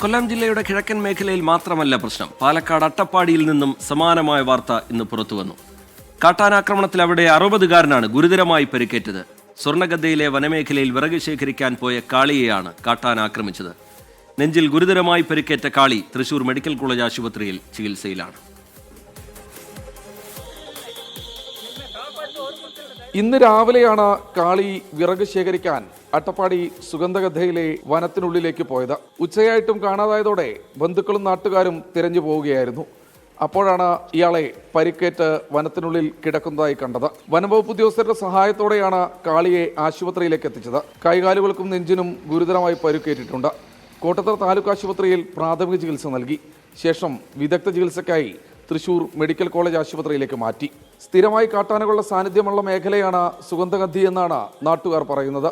കൊല്ലം ജില്ലയുടെ കിഴക്കൻ മേഖലയിൽ മാത്രമല്ല പ്രശ്നം. പാലക്കാട് അട്ടപ്പാടിയിൽ നിന്നും സമാനമായ വാർത്ത ഇന്ന് പുറത്തുവന്നു. കാട്ടാനാക്രമണത്തിൽ അവിടെ 60-കാരനാണ് ഗുരുതരമായി പരിക്കേറ്റത്. സ്വർണ്ണഗദ്ദയിലെ വനമേഖലയിൽ വിറക് ശേഖരിക്കാൻ പോയ കാളിയെയാണ് കാട്ടാന ആക്രമിച്ചത്. നെഞ്ചിൽ ഗുരുതരമായി പരിക്കേറ്റ കാളി തൃശൂർ മെഡിക്കൽ കോളേജ് ആശുപത്രിയിൽ ചികിത്സയിലാണ്. ഇന്ന് രാവിലെയാണ് കാളി വിറക് ശേഖരിക്കാൻ അട്ടപ്പാടി സുഗന്ധഗദ്ധയിലെ വനത്തിനുള്ളിലേക്ക് പോയത്. ഉച്ചയായിട്ടും കാണാതായതോടെ ബന്ധുക്കളും നാട്ടുകാരും തിരഞ്ഞു പോവുകയായിരുന്നു. അപ്പോഴാണ് ഇയാളെ പരിക്കേറ്റ് വനത്തിനുള്ളിൽ കിടക്കുന്നതായി കണ്ടത്. വനംവകുപ്പ് ഉദ്യോഗസ്ഥരുടെ സഹായത്തോടെയാണ് കാളിയെ ആശുപത്രിയിലേക്ക് എത്തിച്ചത്. കൈകാലുകൾക്കും നെഞ്ചിനും ഗുരുതരമായി പരിക്കേറ്റിട്ടുണ്ട്. കോട്ടത്തറ താലൂക്ക് ആശുപത്രിയിൽ പ്രാഥമിക ചികിത്സ നൽകി. ശേഷം വിദഗ്ധ ചികിത്സയ്ക്കായി തൃശൂർ മെഡിക്കൽ കോളേജ് ആശുപത്രിയിലേക്ക് മാറ്റി. സ്ഥിരമായി കാട്ടാനകളുടെ സാന്നിധ്യമുള്ള മേഖലയാണ് സുഗന്ധഗദ്ധി എന്നാണ് നാട്ടുകാർ പറയുന്നത്.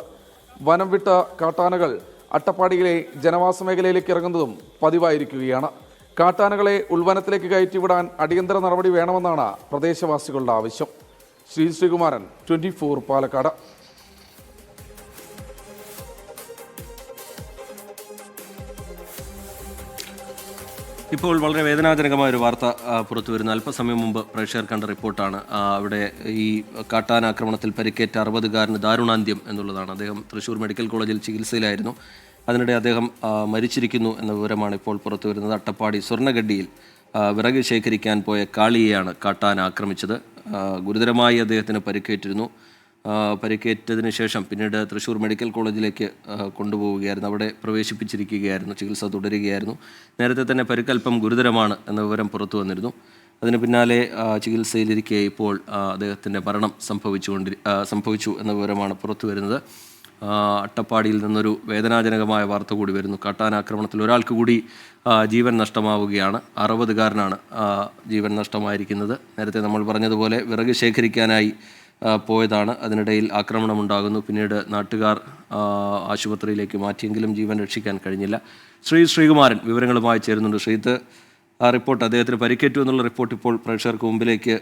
വനം വിട്ട കാട്ടാനകൾ അട്ടപ്പാടിയിലെ ജനവാസ മേഖലയിലേക്ക് ഇറങ്ങുന്നതും പതിവായിരിക്കുകയാണ്. കാട്ടാനകളെ ഉൾവനത്തിലേക്ക് കയറ്റിവിടാൻ അടിയന്തര നടപടി വേണമെന്നാണ് പ്രദേശവാസികളുടെ ആവശ്യം. ശ്രീകുമാരൻ, 24 പാലക്കാട്. ഇപ്പോൾ വളരെ വേദനാജനകമായ ഒരു വാർത്ത പുറത്തു വരുന്ന അല്പസമയം മുമ്പ് പ്രേക്ഷകർ കണ്ട റിപ്പോർട്ടാണ്. അവിടെ ഈ കാട്ടാനാക്രമണത്തിൽ പരിക്കേറ്റ 60-കാരന് ദാരുണാന്ത്യം എന്നുള്ളതാണ്. അദ്ദേഹം തൃശൂർ മെഡിക്കൽ കോളേജിൽ ചികിത്സയിലായിരുന്നു. അതിനിടെ അദ്ദേഹം മരിച്ചിരിക്കുന്നു എന്ന വിവരമാണ് ഇപ്പോൾ പുറത്തു വരുന്നത്. അട്ടപ്പാടി സ്വർണ്ണഗഡ്ഡിയിൽ വിറക് ശേഖരിക്കാൻ പോയ കാളിയെയാണ് കാട്ടാന ആക്രമിച്ചത്. ഗുരുതരമായി അദ്ദേഹത്തിന് പരിക്കേറ്റിരുന്നു. പരിക്കേറ്റതിന് ശേഷം പിന്നീട് തൃശൂർ മെഡിക്കൽ കോളേജിലേക്ക് കൊണ്ടുപോവുകയായിരുന്നു. അവിടെ പ്രവേശിപ്പിച്ചിരിക്കുകയായിരുന്നു. ചികിത്സ തുടരുകയായിരുന്നു. നേരത്തെ തന്നെ പരിക്കൽപ്പം ഗുരുതരമാണ് എന്ന വിവരം പുറത്തു വന്നിരുന്നു. അതിന് പിന്നാലെ ചികിത്സയിലിരിക്കെ ഇപ്പോൾ അദ്ദേഹത്തിൻ്റെ മരണം സംഭവിച്ചു എന്ന വിവരമാണ് പുറത്തു വരുന്നത്. അട്ടപ്പാടിയിൽ നിന്നൊരു വേദനാജനകമായ വാർത്ത കൂടി വരുന്നു. കാട്ടാനാക്രമണത്തിൽ ഒരാൾക്ക് കൂടി ജീവൻ നഷ്ടമാവുകയാണ്. 60-കാരനാണ് ജീവൻ നഷ്ടമായിരിക്കുന്നത്. നേരത്തെ നമ്മൾ പറഞ്ഞതുപോലെ വിറക് ശേഖരിക്കാനായി പോയതാണ്. അതിനിടയിൽ ആക്രമണമുണ്ടാകുന്നു. പിന്നീട് നാട്ടുകാർ ആശുപത്രിയിലേക്ക് മാറ്റിയെങ്കിലും ജീവൻ രക്ഷിക്കാൻ കഴിഞ്ഞില്ല. ശ്രീകുമാരൻ വിവരങ്ങളുമായി ചേരുന്നുണ്ട്. ശ്രീത്ത്, ആ റിപ്പോർട്ട്, അദ്ദേഹത്തിന് പരിക്കേറ്റു എന്നുള്ള റിപ്പോർട്ട് ഇപ്പോൾ പ്രേക്ഷകർക്ക് മുമ്പിലേക്ക്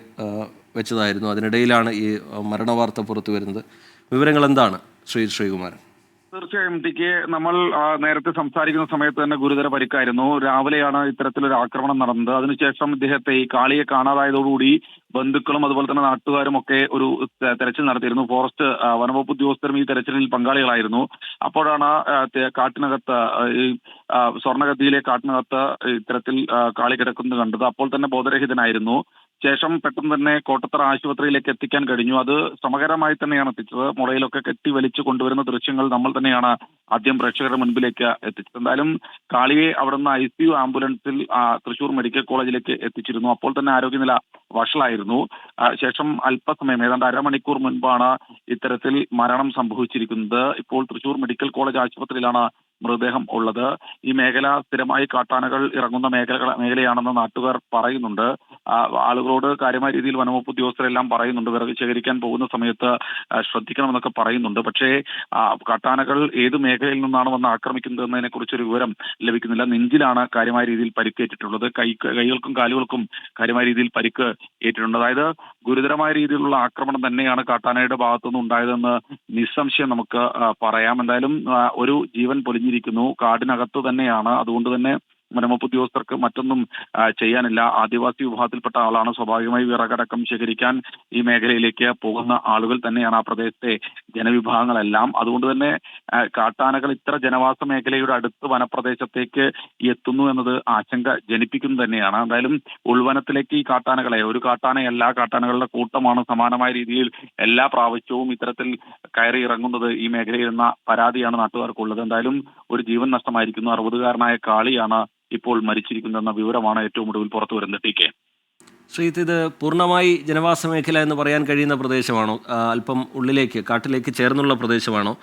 വെച്ചതായിരുന്നു. അതിനിടയിലാണ് ഈ മരണവാർത്ത പുറത്തു വരുന്നത്. വിവരങ്ങൾ എന്താണ് ശ്രീകുമാരൻ? തീർച്ചയായും ടിക്ക്, നമ്മൾ നേരത്തെ സംസാരിക്കുന്ന സമയത്ത് തന്നെ ഗുരുതര പരിക്കായിരുന്നു. രാവിലെയാണ് ഇത്തരത്തിലൊരു ആക്രമണം നടന്നത്. അതിനുശേഷം ഇദ്ദേഹത്തെ ഈ കാളിയെ കാണാതായതോടുകൂടി ബന്ധുക്കളും അതുപോലെ തന്നെ നാട്ടുകാരും ഒക്കെ ഒരു തെരച്ചിൽ നടത്തിയിരുന്നു. ഫോറസ്റ്റ് വനംവകുപ്പ് ഉദ്യോഗസ്ഥരും ഈ തെരച്ചിലിൽ പങ്കാളികളായിരുന്നു. അപ്പോഴാണ് കാട്ടിനകത്ത് ഈ സ്വർണ്ണഗദ്ദിയിലെ കാട്ടിനകത്ത് ഇത്തരത്തിൽ കാളി കിടക്കുന്നത് കണ്ടത്. അപ്പോൾ തന്നെ ബോധരഹിതനായിരുന്നു. ശേഷം പെട്ടെന്ന് തന്നെ കോട്ടത്തറ ആശുപത്രിയിലേക്ക് എത്തിക്കാൻ കഴിഞ്ഞു. അത് ശ്രമകരമായി തന്നെയാണ് എത്തിച്ചത്. മുളയിലൊക്കെ കെട്ടി വലിച്ചു കൊണ്ടുവരുന്ന ദൃശ്യങ്ങൾ നമ്മൾ തന്നെയാണ് ആദ്യം പ്രേക്ഷകരുടെ മുൻപിലേക്ക് എത്തിച്ചത്. എന്തായാലും കാളിയെ അവിടുന്ന് ICU ആംബുലൻസിൽ തൃശൂർ മെഡിക്കൽ കോളേജിലേക്ക് എത്തിച്ചിരുന്നു. അപ്പോൾ തന്നെ ആരോഗ്യനില വഷളായിരുന്നു. ശേഷം അല്പസമയം, ഏതാണ്ട് അരമണിക്കൂർ മുൻപാണ് ഇത്തരത്തിൽ മരണം സംഭവിച്ചിരിക്കുന്നത്. ഇപ്പോൾ തൃശൂർ മെഡിക്കൽ കോളേജ് ആശുപത്രിയിലാണ് മൃതദേഹം ഉള്ളത്. ഈ മേഖല സ്ഥിരമായി കാട്ടാനകൾ ഇറങ്ങുന്ന മേഖലയാണെന്ന് നാട്ടുകാർ പറയുന്നുണ്ട്. ആളുകളോട് കാര്യമായ രീതിയിൽ വനംവകുപ്പ് ഉദ്യോഗസ്ഥരെല്ലാം പറയുന്നുണ്ട്, വിറക് ശേഖരിക്കാൻ പോകുന്ന സമയത്ത് ശ്രദ്ധിക്കണമെന്നൊക്കെ പറയുന്നുണ്ട്. പക്ഷേ കാട്ടാനകൾ ഏത് മേഖലയിൽ നിന്നാണ് വന്ന് ആക്രമിക്കുന്നത് എന്നതിനെ കുറിച്ചൊരു വിവരം ലഭിക്കുന്നില്ല. നെഞ്ചിലാണ് കാര്യമായ രീതിയിൽ പരിക്കേറ്റിട്ടുള്ളത്. കൈകൾക്കും കാലുകൾക്കും കാര്യമായ രീതിയിൽ പരിക്ക് ഏറ്റിട്ടുണ്ട്. അതായത് ഗുരുതരമായ രീതിയിലുള്ള ആക്രമണം തന്നെയാണ് കാട്ടാനയുടെ ഭാഗത്തുനിന്ന് ഉണ്ടായതെന്ന് നിസ്സംശയം നമുക്ക് പറയാം. എന്തായാലും ഒരു ജീവൻ പൊലിഞ്ഞിരിക്കുന്നു. കാടിനകത്ത് തന്നെയാണ്. അതുകൊണ്ട് തന്നെ വനംവകുപ്പ് ഉദ്യോഗസ്ഥർക്ക് മറ്റൊന്നും ചെയ്യാനില്ല. ആദിവാസി വിഭാഗത്തിൽപ്പെട്ട ആളാണ്. സ്വാഭാവികമായി വിറകടക്കം ശേഖരിക്കാൻ ഈ മേഖലയിലേക്ക് പോകുന്ന ആളുകൾ തന്നെയാണ് ആ പ്രദേശത്തെ ജനവിഭാഗങ്ങളെല്ലാം. അതുകൊണ്ട് തന്നെ കാട്ടാനകൾ ഇത്ര ജനവാസ മേഖലയുടെ അടുത്ത് വനപ്രദേശത്തേക്ക് എത്തുന്നു എന്നത് ആശങ്ക ജനിപ്പിക്കുന്നു തന്നെയാണ്. എന്തായാലും ഉൾവനത്തിലേക്ക് ഈ കാട്ടാനകളെ, ഒരു കാട്ടാനയല്ല, കാട്ടാനകളുടെ കൂട്ടമാണ് സമാനമായ രീതിയിൽ എല്ലാ പ്രാവശ്യവും ഇത്തരത്തിൽ കയറി ഇറങ്ങുന്നത് ഈ മേഖലയിൽ എന്ന പരാതിയാണ് നാട്ടുകാർക്കുള്ളത്. എന്തായാലും ഒരു ജീവൻ നഷ്ടമായിരിക്കുന്നു. 60-കാരനായ കാളിയാണ് ഇപ്പോൾ മരിച്ചിരിക്കുന്നതെന്ന വിവരമാണ് ഏറ്റവും ഒടുവിൽ പുറത്തു വരുന്നത്. ടി.കെ. ശ്രീത്ത്, ഇത് പൂർണ്ണമായി ജനവാസ മേഖല എന്ന് പറയാൻ കഴിയുന്ന പ്രദേശമാണോ? അല്പം ഉള്ളിലേക്ക്, കാട്ടിലേക്ക് ചേർന്നുള്ള പ്രദേശമാണോ?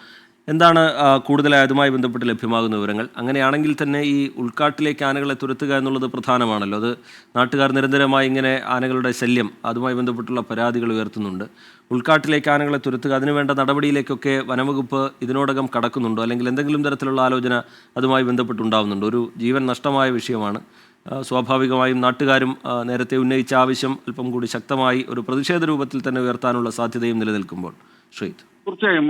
എന്താണ് കൂടുതലായി അതുമായി ബന്ധപ്പെട്ട് ലഭ്യമാകുന്ന വിവരങ്ങൾ? അങ്ങനെയാണെങ്കിൽ തന്നെ ഈ ഉൾക്കാട്ടിലേക്ക് ആനകളെ തുരത്തുക എന്നുള്ളത് പ്രധാനമാണല്ലോ. അത് നാട്ടുകാർ നിരന്തരമായി ഇങ്ങനെ ആനകളുടെ ശല്യം, അതുമായി ബന്ധപ്പെട്ടുള്ള പരാതികൾ ഉയർത്തുന്നുണ്ട്. ഉൾക്കാട്ടിലേക്ക് ആനകളെ തുരത്തുക, അതിനുവേണ്ട നടപടിയിലേക്കൊക്കെ വനംവകുപ്പ് ഇതിനോടകം കടക്കുന്നുണ്ടോ? അല്ലെങ്കിൽ എന്തെങ്കിലും തരത്തിലുള്ള ആലോചന അതുമായി ബന്ധപ്പെട്ടുണ്ടാവുന്നുണ്ടോ? ഒരു ജീവൻ നഷ്ടമായ വിഷയമാണ്. സ്വാഭാവികമായും നാട്ടുകാരും നേരത്തെ ഉന്നയിച്ച ആവശ്യം അല്പം കൂടി ശക്തമായി ഒരു പ്രതിഷേധ രൂപത്തിൽ തന്നെ ഉയർത്താനുള്ള സാധ്യതയും നിലനിൽക്കുമ്പോൾ ശ്രീജിത്ത്. തീർച്ചയായും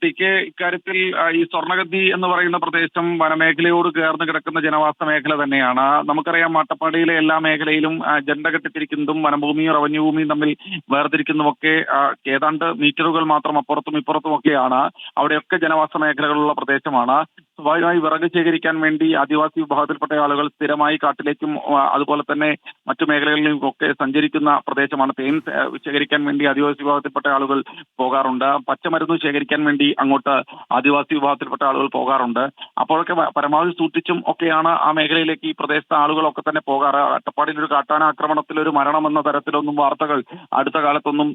ടി കെ, ഇക്കാര്യത്തിൽ ഈ സ്വർണ്ണഗദ്ദി എന്ന് പറയുന്ന പ്രദേശം വനമേഖലയോട് ചേർന്ന് കിടക്കുന്ന ജനവാസ മേഖല തന്നെയാണ്. നമുക്കറിയാം അട്ടപ്പാടിയിലെ എല്ലാ മേഖലയിലും ജെണ്ട കെട്ടിത്തിരിക്കുന്നതും വനഭൂമിയും റവന്യൂ ഭൂമിയും തമ്മിൽ വേർതിരിക്കുന്നതുമൊക്കെ ഏതാണ്ട് മീറ്ററുകൾ മാത്രം അപ്പുറത്തും ഇപ്പുറത്തും ഒക്കെയാണ്. അവിടെയൊക്കെ ജനവാസ മേഖലകളുള്ള പ്രദേശമാണ്. സ്വാഭാവികമായി വിറക് ശേഖരിക്കാൻ വേണ്ടി ആദിവാസി വിഭാഗത്തിൽപ്പെട്ട ആളുകൾ സ്ഥിരമായി കാട്ടിലേക്കും അതുപോലെ തന്നെ മറ്റു മേഖലകളിലും ഒക്കെ സഞ്ചരിക്കുന്ന പ്രദേശമാണ്. തേൻ ശേഖരിക്കാൻ വേണ്ടി ആദിവാസി വിഭാഗത്തിൽപ്പെട്ട ആളുകൾ പോകാറുണ്ട്. പച്ചമരുന്ന് ശേഖരിക്കാൻ വേണ്ടി അങ്ങോട്ട് ആദിവാസി വിഭാഗത്തിൽപ്പെട്ട ആളുകൾ പോകാറുണ്ട്. അപ്പോഴൊക്കെ പരമാവധി സൂക്ഷിച്ചും ഒക്കെയാണ് ആ മേഖലയിലേക്ക് ഈ പ്രദേശത്തെ ആളുകളൊക്കെ തന്നെ പോകാറ്. അട്ടപ്പാടിയിൽ ഒരു കാട്ടാന ആക്രമണത്തിൽ ഒരു മരണം എന്ന തരത്തിലൊന്നും വാർത്തകൾ അടുത്ത കാലത്തൊന്നും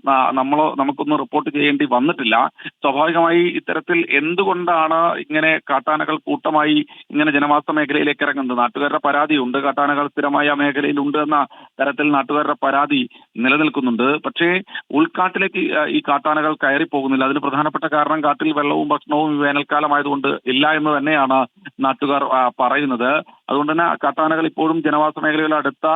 നമുക്കൊന്നും റിപ്പോർട്ട് ചെയ്യേണ്ടി വന്നിട്ടില്ല. സ്വാഭാവികമായി ഇത്തരത്തിൽ എന്തുകൊണ്ടാണ് ഇങ്ങനെ കാട്ടാനകൾ കൂട്ടമായി ഇങ്ങനെ ജനവാസ മേഖലയിലേക്ക് ഇറങ്ങുന്നത്? നാട്ടുകാരുടെ പരാതിയുണ്ട്, കാട്ടാനകൾ സ്ഥിരമായി ആ മേഖലയിൽ ഉണ്ട് എന്ന തരത്തിൽ നാട്ടുകാരുടെ പരാതി നിലനിൽക്കുന്നുണ്ട്. പക്ഷേ ഉൾക്കാട്ടിലേക്ക് ഈ കാട്ടാനകൾ കയറി പോകുന്നില്ല. അതിന് പ്രധാനപ്പെട്ട കാരണം കാട്ടിൽ വെള്ളവും ഭക്ഷണവും വേനൽക്കാലമായതുകൊണ്ട് ഇല്ല എന്ന് തന്നെയാണ് നാട്ടുകാർ പറയുന്നത്. അതുകൊണ്ട് തന്നെ കാട്ടാനകൾ ഇപ്പോഴും ജനവാസ മേഖലയുടെ അടുത്ത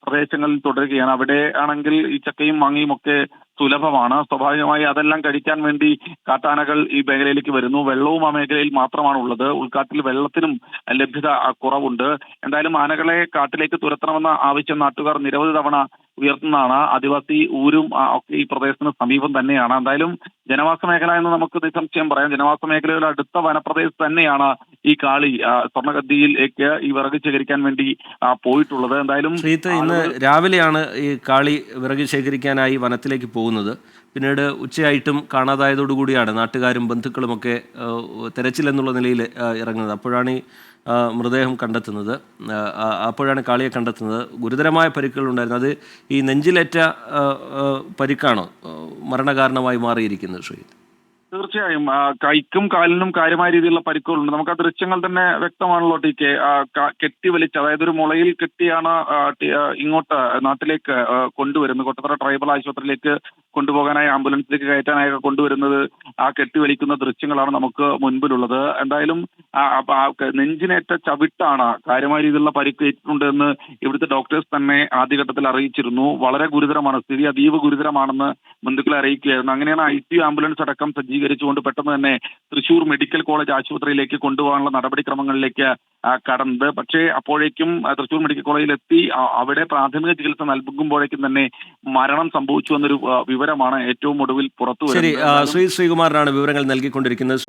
പ്രദേശങ്ങളിൽ തുടരുകയാണ്. അവിടെ ആണെങ്കിൽ ഈ ചക്കയും മാങ്ങയും ഒക്കെ സുലഭമാണ്. സ്വാഭാവികമായി അതെല്ലാം കഴിക്കാൻ വേണ്ടി കാട്ടാനകൾ ഈ മേഖലയിലേക്ക് വരുന്നു. വെള്ളവും ആ മേഖലയിൽ മാത്രമാണ് ഉള്ളത്. ഉൾക്കാട്ടിൽ വെള്ളത്തിനും ലഭ്യത കുറവുണ്ട്. എന്തായാലും ആനകളെ കാട്ടിലേക്ക് തുരത്തണമെന്ന ആവശ്യം നാട്ടുകാർ നിരവധി തവണ ഉയർത്തുന്നതാണ്. ആദിവാസി ഊരും ഒക്കെ ഈ പ്രദേശത്തിന് സമീപം തന്നെയാണ്. എന്തായാലും ജനവാസ മേഖല എന്ന് നമുക്ക് നിസ്സംശയം പറയാം. ജനവാസ മേഖലയുടെ അടുത്ത വനപ്രദേശത്ത് തന്നെയാണ് ഈ കാളി സ്വർണ്ണഗദ്ദിയിലേക്ക് ഈ വിറക് ശേഖരിക്കാൻ വേണ്ടി പോയിട്ടുള്ളത്. എന്തായാലും ഇന്ന് രാവിലെയാണ് ഈ കാളി വിറക് ശേഖരിക്കാനായി വനത്തിലേക്ക് പോകുന്നത്. പിന്നീട് ഉച്ചയായിട്ടും കാണാതായതോടുകൂടിയാണ് നാട്ടുകാരും ബന്ധുക്കളുമൊക്കെ തെരച്ചിലെന്നുള്ള നിലയിൽ ഇറങ്ങുന്നത്. അപ്പോഴാണ് ഈ മൃതദേഹം കണ്ടെത്തുന്നത്. അപ്പോഴാണ് കാളിയെ കണ്ടെത്തുന്നത്. ഗുരുതരമായ പരിക്കുകളുണ്ടായിരുന്നു. അത് ഈ നെഞ്ചിലേറ്റ പരിക്കാണോ മരണകാരണമായി മാറിയിരിക്കുന്നത് ശ്രീജിത്ത്? തീർച്ചയായും കൈക്കും കാലിനും കാര്യമായ രീതിയിലുള്ള പരിക്കുകളുണ്ട്. നമുക്ക് ആ ദൃശ്യങ്ങൾ തന്നെ വ്യക്തമാണല്ലോ ടി കെ. കെട്ടിവലിച്ച്, അതായത് ഒരു മുളയിൽ കെട്ടിയാണ് ഇങ്ങോട്ട് നാട്ടിലേക്ക് കൊണ്ടുവരുന്നത്. കൊട്ടത്തറ ട്രൈബൽ ആശുപത്രിയിലേക്ക് കൊണ്ടുപോകാനായി ആംബുലൻസിലേക്ക് കയറ്റാനായി കൊണ്ടുവരുന്നത് ആ കെട്ടിവലിക്കുന്ന ദൃശ്യങ്ങളാണ് നമുക്ക് മുൻപിലുള്ളത്. എന്തായാലും നെഞ്ചിനേറ്റ ചവിട്ടാണ് കാര്യമായ രീതിയിലുള്ള പരിക്ക് ഏറ്റിട്ടുണ്ട് എന്ന് ഇവിടുത്തെ ഡോക്ടേഴ്സ് തന്നെ ആദ്യഘട്ടത്തിൽ അറിയിച്ചിരുന്നു. വളരെ ഗുരുതരമാണ്, സ്ഥിതി അതീവ ഗുരുതരമാണെന്ന് ബന്ധുക്കളെ അറിയിക്കുകയായിരുന്നു. അങ്ങനെയാണ് ICU ആംബുലൻസ് അടക്കം സജ്ജീകരിച്ചുകൊണ്ട് പെട്ടെന്ന് തന്നെ തൃശൂർ മെഡിക്കൽ കോളേജ് ആശുപത്രിയിലേക്ക് കൊണ്ടുപോകാനുള്ള നടപടിക്രമങ്ങളിലേക്ക് കടന്നത്. പക്ഷേ അപ്പോഴേക്കും തൃശൂർ മെഡിക്കൽ കോളേജിൽ എത്തി അവിടെ പ്രാഥമിക ചികിത്സ നൽകുമ്പോഴേക്കും തന്നെ മരണം സംഭവിച്ചു എന്നൊരു വിവരമാണ് ഏറ്റവും ഒടുവിൽ പുറത്തു വരുന്നത്. ശ്രീകുമാറിനാണ് വിവരങ്ങൾ നൽകിക്കൊണ്ടിരിക്കുന്നത്.